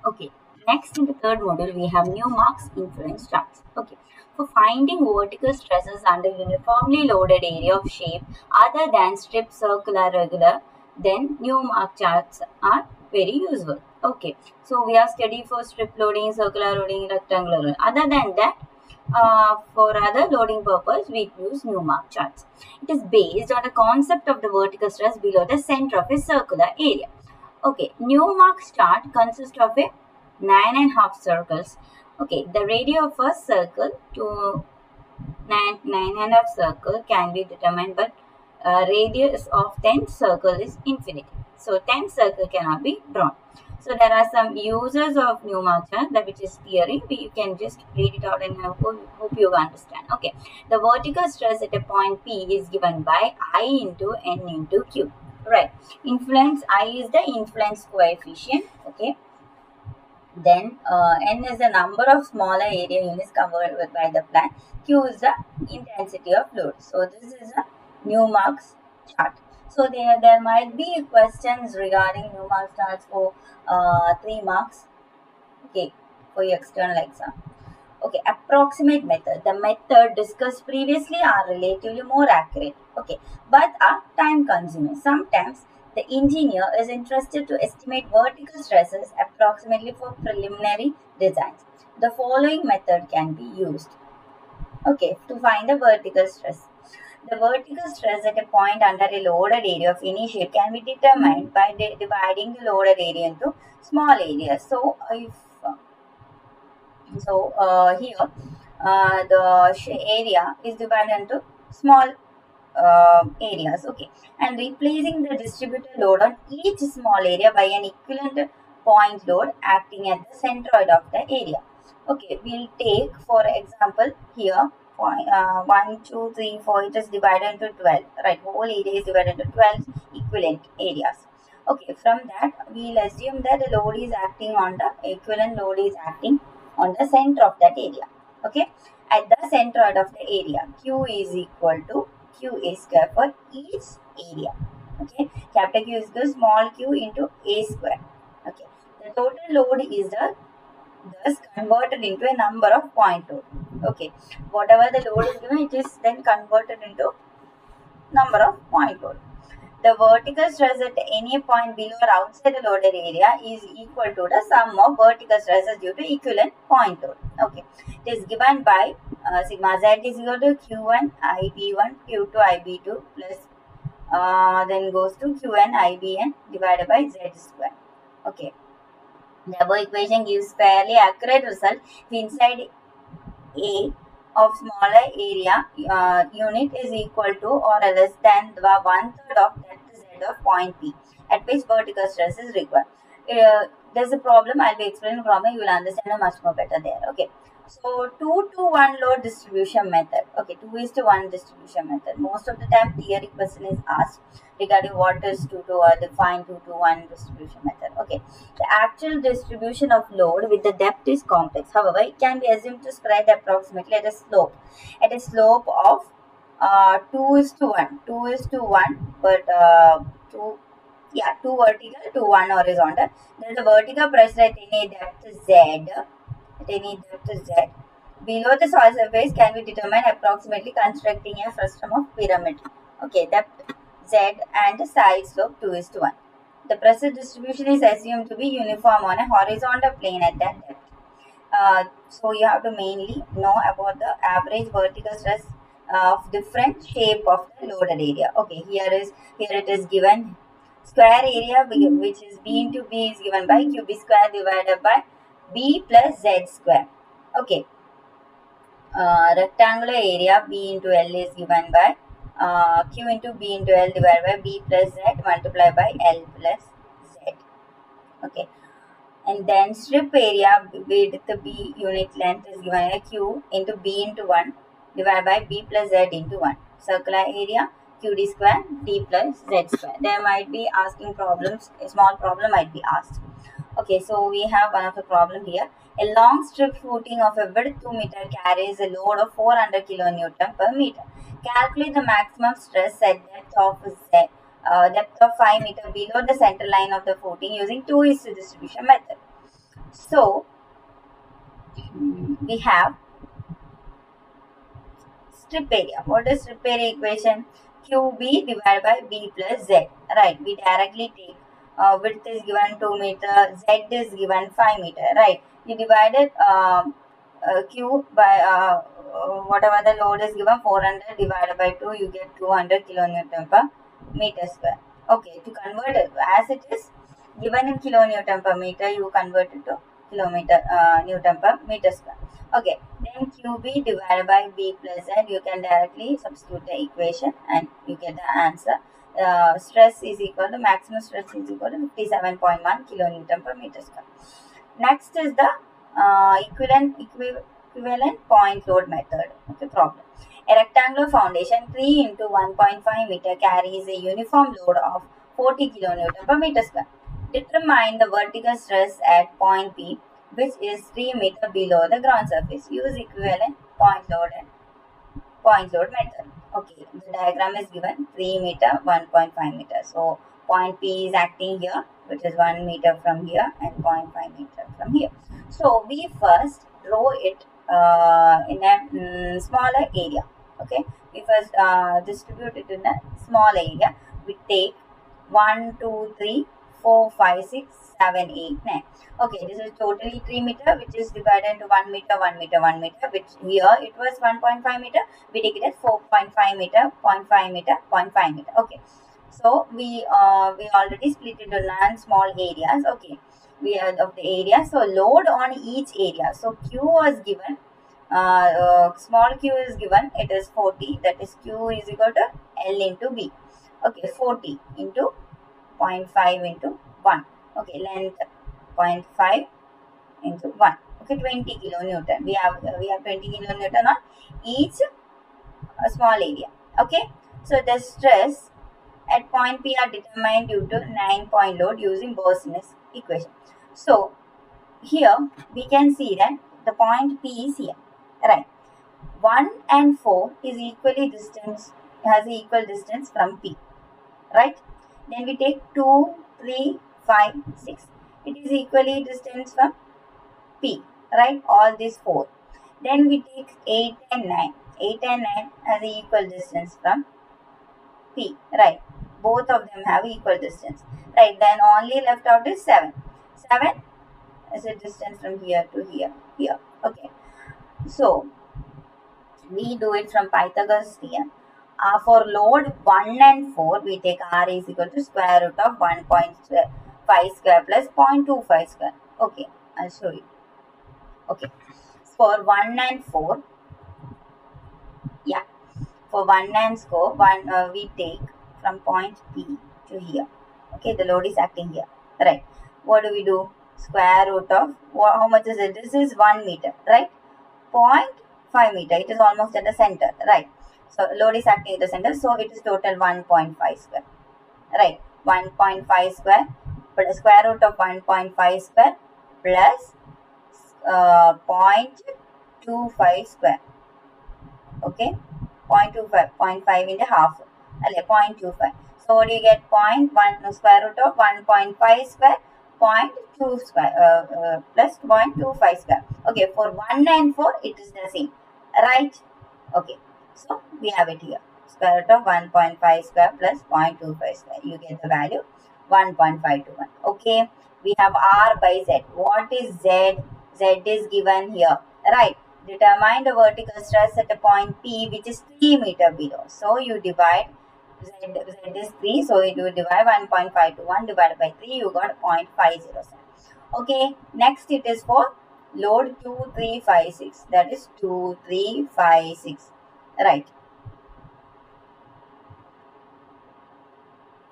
Okay, next in the third module, we have Newmark's influence charts. Okay, for finding vertical stresses under uniformly loaded area of shape other than strip, circular, regular, then Newmark charts are very useful. Okay, so we have studied for strip loading, circular loading, rectangular loading. Other than that, for other loading purpose, we use Newmark charts. It is based on the concept of the vertical stress below the center of a circular area. Okay, Newmark's chart consists of a 9.5 circles. Okay, the radius of a circle to nine and a half circle can be determined, but radius of 10 circle is infinity. So 10 circle cannot be drawn. So there are some uses of Newmark chart, that which is theory. You can just read it out and hope you understand. Okay, the vertical stress at a point P is given by I into N into Q. Right. Influence I is the influence coefficient. Okay. Then N is the number of smaller area units covered by the plant. Q is the intensity of load. So this is a Newmark's chart. So there might be questions regarding Newmark's charts for 3 marks. Okay, for your external exam. Okay, approximate method. The method discussed previously are relatively more accurate. Okay, but are time consuming. Sometimes the engineer is interested to estimate vertical stresses approximately for preliminary designs. The following method can be used. Okay, to find the vertical stress. The vertical stress at a point under a loaded area of any shape can be determined by dividing the loaded area into small areas. So, if here the area is divided into small areas, okay, and replacing the distributed load on each small area by an equivalent point load acting at the centroid of the area. Okay, we'll take for example here point 1, 2, 3, 4. It is divided into 12. Right, whole area is divided into 12 equivalent areas. Okay, from that we'll assume that the load is acting on the equivalent load is acting on the center of that area. Okay, at the centroid of the area, Q is equal to Q a square for each area. Okay, capital Q is the small q into a square. Okay, the total load is thus converted into a number of point load. Okay, whatever the load is given, it is then converted into number of point load. The vertical stress at any point below or outside the loaded area is equal to the sum of vertical stresses due to equivalent point load. Okay, it is given by sigma z is equal to q1 ib1 q2 ib2 plus then goes to qn ibn divided by z square. Okay, the above equation gives fairly accurate result if inside A of smaller area unit is equal to or less than the 1/3 of depth z of point P at which vertical stress is required. There's a problem. I'll be explaining the problem. You will understand much more better there. Okay. So 2 to 1 load distribution method. Okay, 2:1 distribution method. Most of the time theory question is asked regarding what is 2 to define 2 to 1 distribution method. Okay, the actual distribution of load with the depth is complex. However, it can be assumed to spread approximately at a slope of 2:1. 2:1, but 2 vertical to 1 horizontal. There is a vertical pressure at any depth z. Below the soil surface can be determined approximately constructing a frustum of pyramid. Okay, depth z and side slope 2:1. The pressure distribution is assumed to be uniform on a horizontal plane at that depth. So you have to mainly know about the average vertical stress of different shape of the loaded area. Okay, here it is given square area which is b into b is given by qb square divided by b plus z square. Okay, rectangular area b into l is given by q into b into l divided by b plus z multiplied by l plus z. Okay, and then strip area width b unit length is given by q into b into 1 divided by b plus z into 1. Circular area qd square d plus z square. There might be asking problems, a small problem might be asked. Okay, so we have one of the problem here. A long strip footing of a width 2 meter carries a load of 400 kilonewton per meter. Calculate the maximum stress at depth of z, depth of 5 meter below the center line of the footing using 2:1 distribution method. So we have strip area. What is strip area equation? QB divided by B plus Z. Right. We directly take width is given 2 meter, Z is given 5 meter. Right. You divided Q by whatever the load is given 400 divided by 2, you get 200 kilonewton per meter square. Okay. To convert it as it is given in kilonewton per meter, you convert it to kilometer Newton per meter square. Okay, then QB divided by B plus Z, you can directly substitute the equation and you get the answer. Stress is equal to maximum stress is equal to 57.1 kilonewton per meter square. Next is the equivalent point load method. Okay, problem. A rectangular foundation 3 into 1.5 meter carries a uniform load of 40 kilonewton per meter square. Determine the vertical stress at point P, which is 3 meter below the ground surface. Use equivalent point load method. Okay, the diagram is given 3 meter, 1.5 meter. So point P is acting here, which is 1 meter from here and 0.5 meter from here. So we first draw it in a smaller area. Okay, we first distribute it in a small area. We take 1, 2, 3, 4, 5, 6, 7, 8, 9. Okay, this is totally 3 meter, which is divided into 1 meter, 1 meter, 1 meter, which here it was 1.5 meter. We take it as 4.5 meter, 0.5 meter, 0.5 meter. Okay, so we already split it into non-small areas. Okay, we are of the area. So load on each area. So Q was given. Small q is given. It is 40. That is Q is equal to L into B. Okay, 40 into 0.5 into 1. Okay, length 0.5 into 1. Okay, 20 kilonewton. We have 20 kilonewton on each small area. Okay, so the stress at point P are determined due to 9-point load using Boston's equation. So here we can see that the point P is here, right? 1 and 4 is has equal distance from P, right? Then we take 2, 3, 5, 6. It is equally distance from P, right? All these 4. Then we take 8 and 9. 8 and 9 has equal distance from P, right? Both of them have equal distance, right? Then only left out is 7. 7 is a distance from here to here. Okay. So we do it from Pythagoras theorem. For load 1 and 4, we take R is equal to square root of 1.5 square plus 0.25 square. Okay, I'll show you. Okay, for 1 and 4, yeah, for 1 and 4, we take from point P to here. Okay, the load is acting here, right? What do we do? Square root of, how much is it? This is 1 meter, right? 0.5 meter, it is almost at the center, right? So load is acting at the center, so it is total 1.5 square, right? 1.5 square plus square root of 1.5 square plus 0.25 square. Okay, 0.25, 0.5 into half, 0.25. So what do you get? 0.1 square root of 1.5 square, 0.2 square plus 0.25 square. Okay, for 1 and 4 it is the same, right? Okay, so we have it here. Square root of 1.5 square plus 0.25 square. You get the value 1.521. Okay, we have R by Z. What is Z? Z is given here, right? Determine the vertical stress at a point P, which is 3 meter below. So you divide Z is 3, so you divide 1.521 divided by 3, you got 0.507. Okay, next it is for load 2356, that is 2356, right?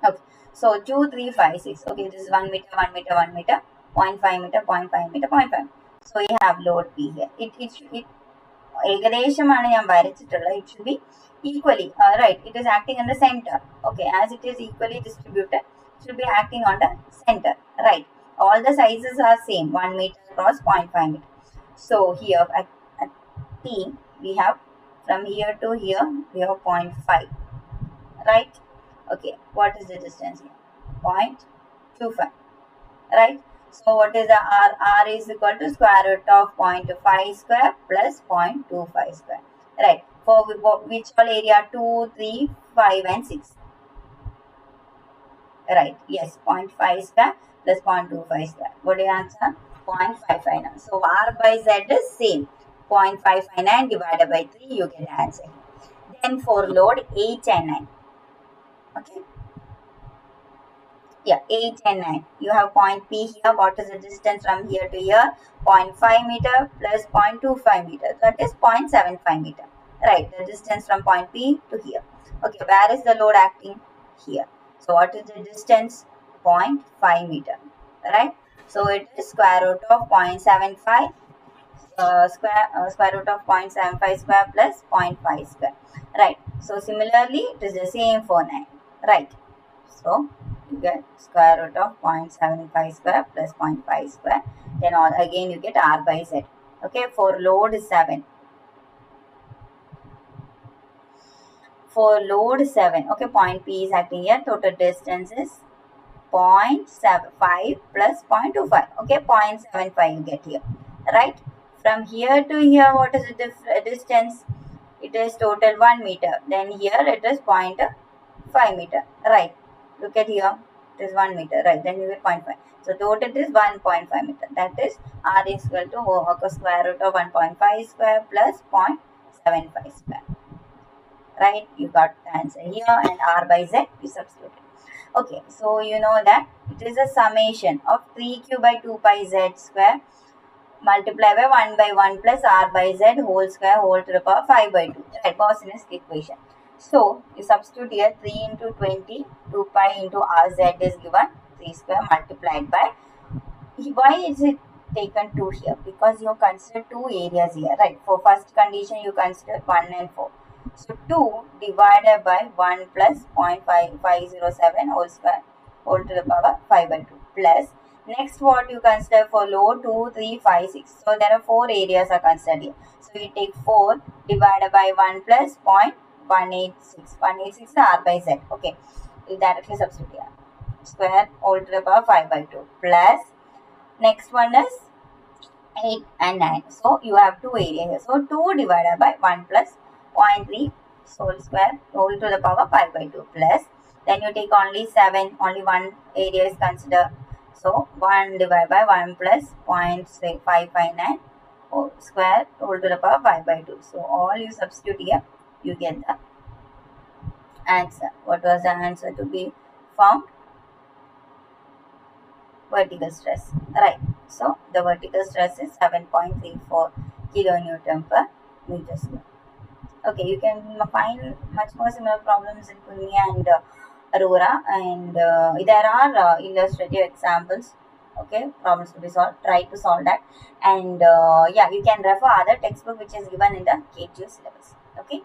Okay, so 2356, okay, this is 1 meter, 1 meter, 1 meter, 0.5 meter, 0.5 meter, 0.5. So we have load P here. It ഏകദേശമാണ് ഞാൻ വരച്ചിട്ടുള്ളത്. It should be equally, right? It is acting in the center. Okay, as it is equally distributed, it should be acting on the center, right? All the sizes are same, 1 meter across 0.5 meter. So here at P, we have from here to here, we have 0.5, right? Okay, what is the distance here? 0.25, right? So what is the R? R is equal to square root of 0.5 square plus 0.25 square. Right. For which all area? 2, 3, 5 and 6. Right. Yes. 0.5 square plus 0.25 square. What do you answer? 0.559. So R by Z is same. 0.559 divided by 3, you get the answer. Then for load 8 and 9. Okay. Yeah, 8 and 9. You have point P here. What is the distance from here to here? 0.5 meter plus 0.25 meter. That is 0.75 meter. Right, the distance from point P to here. Okay, where is the load acting? Here. So what is the distance? 0.5 meter. Right. So it is square root of 0.75 square root of 0.75 square plus 0.5 square. Right. So similarly, it is the same for 9. Right. So you get square root of 0.75 square plus 0.5 square. Then again you get R by Z. Okay. For load 7. For load 7. Okay. Point P is acting here. Total distance is 0.75 plus 0.25. Okay. 0.75 you get here. Right. From here to here, what is the distance? It is total 1 meter. Then here it is 0.5 meter. Right. Look at here. It is 1 meter. Right. Then you get 0.5. So total it is 1.5 meter. That is R is equal to square root of 1.5 square plus 0.75 square. Right. You got the answer here, and R by Z you substitute. Okay. So you know that it is a summation of 3q by 2 pi z square multiply by 1 by 1 plus R by Z whole square whole to the power 5 by 2. Right, Gaussian equation. So, you substitute here 3 into 20, 2 pi into RZ is given 3 square multiplied by. Why is it taken 2 here? Because you consider 2 areas here, right? For first condition, you consider 1 and 4. So, 2 divided by 1 plus 0.5507 whole square whole to the power 5 by 2 plus. Next, what you consider for load 2, 3, 5, 6. So, there are 4 areas are considered here. So, we take 4 divided by 1 plus 0.186. 186 is R by Z. Okay. You directly substitute here. Square whole to the power 5 by 2 plus. Next one is 8 and 9. So, you have 2 areas here. So, 2 divided by 1 plus 0.3 whole square whole to the power 5 by 2 plus. Then you take only 7. Only one area is considered. So, 1 divided by 1 plus 0.559 whole square whole to the power 5 by 2. So, all you substitute here, you get the answer. What was the answer to be found? Vertical stress. Right. So, the vertical stress is 7.34 kilonewton per meter square. Okay, you can find much more similar problems in Kunmi and Aurora, and there are illustrative examples. Okay, problems to be solved. Try to solve that, and yeah, you can refer other textbook which is given in the KTU syllabus. Okay.